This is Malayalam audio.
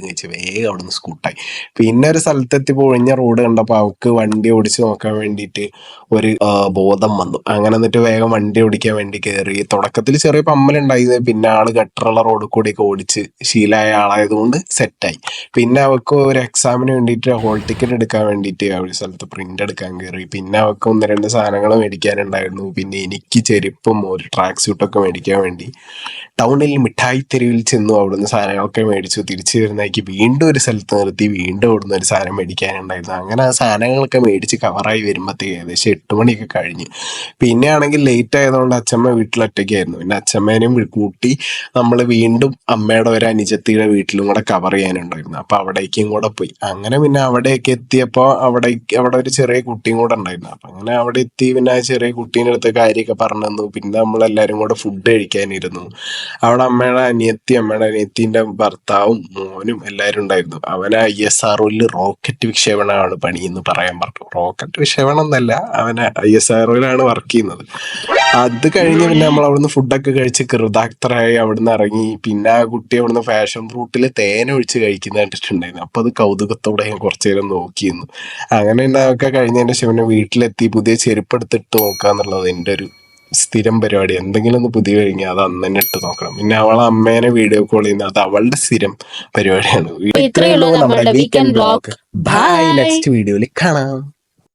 കഴിച്ച് വേഗം അവിടെ നിന്ന് സ്കൂട്ടായി. പിന്നെ ഒരു സ്ഥലത്തെത്തി പൊളിഞ്ഞ റോഡ് കണ്ടപ്പോൾ അവൾക്ക് വണ്ടി ഓടിച്ച് നോക്കാൻ വേണ്ടിയിട്ട് ഒരു ബോധം വന്നു. അങ്ങനെ എന്നിട്ട് വേഗം വണ്ടി ഓടിക്കാൻ വേണ്ടി കയറി. തുടക്കത്തിൽ ചെറിയ പമ്മലുണ്ടായത്, പിന്നെ ആള് ഗട്ടറുള്ള റോഡിൽ കൂടിയൊക്കെ ഓടിച്ച് ശീലമായ ആളായതുകൊണ്ട് സെറ്റായി. പിന്നെ അവൾക്ക് ഒരു എക്സാമിന് വേണ്ടിയിട്ട് ഹോൾ ടിക്കറ്റ് എടുക്കാൻ വേണ്ടിയിട്ട് ഒരു സ്ഥലത്ത് പ്രിന്റ് എടുക്കാൻ കയറി. പിന്നെ അവൾക്ക് 1-2 സാധനങ്ങൾ മേടിക്കാനുണ്ടായിരുന്നു. പിന്നെ എനിക്ക് ചെരുപ്പും ഒരു ട്രാക്ക് സ്യൂട്ടൊക്കെ മേടിക്കാൻ വേണ്ടി ടൗണിൽ മിഠായി തെരുവിൽ ചെന്നു. അവിടുന്ന് സാധനങ്ങളൊക്കെ മേടിച്ചു. തിരിച്ചു വരുന്നേക്ക് വീണ്ടും ഒരു സ്ഥലത്ത് നിർത്തി വീണ്ടും അവിടുന്ന് ഒരു സാധനം മേടിക്കാനുണ്ടായിരുന്നു. അങ്ങനെ ആ സാധനങ്ങളൊക്കെ മേടിച്ച് കവറായി വരുമ്പോഴത്തേക്ക് ഏകദേശം 8 മണിയൊക്കെ കഴിഞ്ഞു. പിന്നെ ആണെങ്കിൽ ലേറ്റ് ആയതുകൊണ്ട് അച്ഛമ്മ വീട്ടിലൊറ്റയ്ക്കായിരുന്നു. പിന്നെ അച്ഛമ്മേനെയും കൂട്ടി നമ്മൾ വീണ്ടും അമ്മയുടെ ഒരു അനുജത്തിയുടെ വീട്ടിലും കൂടെ കവർ ചെയ്യാനുണ്ടായിരുന്നു. അപ്പോൾ അവിടേക്കും കൂടെ പോയി. അങ്ങനെ പിന്നെ അവിടെയൊക്കെ എത്തിയപ്പോൾ അവിടെ ഒരു ചെറിയ കുട്ടിയും കൂടെ ഉണ്ടായിരുന്നു. അപ്പം അങ്ങനെ അവിടെ എത്തി. പിന്നെ ആ ചെറിയ കുട്ടീൻ്റെ അടുത്ത് കാര്യമൊക്കെ പറഞ്ഞു തന്നു. പിന്നെ നമ്മളെല്ലാവരും കൂടെ ഫുഡ് കഴിക്കാനിരുന്നു. അവിടെ അമ്മയുടെ അനിയത്തിൻ്റെ ഭർത്താവും മോനും എല്ലാവരും ഉണ്ടായിരുന്നു. അവന് ISROയിൽ റോക്കറ്റ് വിക്ഷേപണമാണ് പണി എന്ന് പറയാൻ പറഞ്ഞു. റോക്കറ്റ് വിക്ഷേപണം എന്നല്ല, അവന് ISROയിലാണ് വർക്ക് ചെയ്യുന്നത്. അത് കഴിഞ്ഞ് പിന്നെ നമ്മൾ അവിടുന്ന് ഫുഡൊക്കെ കഴിച്ച് കൃതാക്തരായി അവിടുന്ന് ഇറങ്ങി. പിന്നെ ആ കുട്ടി അവിടുന്ന് ഫാഷൻ ഫ്രൂട്ടിൽ തേൻ ഒഴിച്ച് കഴിക്കുന്ന കണ്ടിട്ടുണ്ടായിരുന്നു. അപ്പോൾ അത് കൗതുകത്തോടെ ഞാൻ കുറച്ചു നേരം നോക്കിയിരുന്നു. അങ്ങനെ അതൊക്കെ കഴിഞ്ഞതിൻ്റെ ശേഷം പിന്നെ വീട്ടിലെത്തി പുതിയ ചെരുപ്പ് എടുത്തിട്ട് നോക്കുക എന്നുള്ളത് എൻ്റെ ഒരു സ്ഥിരം പരിപാടി. എന്തെങ്കിലും ഒന്ന് പുതിയ കഴിഞ്ഞാൽ അത് അന്ന് തന്നെ ഇട്ട് നോക്കണം. പിന്നെ അവളെ അമ്മേനെ വീഡിയോ കോൾ ചെയ്യുന്നത് അത് അവളുടെ സ്ഥിരം പരിപാടിയാണ്. ഇത്രയേ ഉള്ളൂ നമ്മുടെ വീക്കെൻഡ് വ്ലോഗ്. ബൈ, നെക്സ്റ്റ് വീഡിയോയിൽ കാണാം.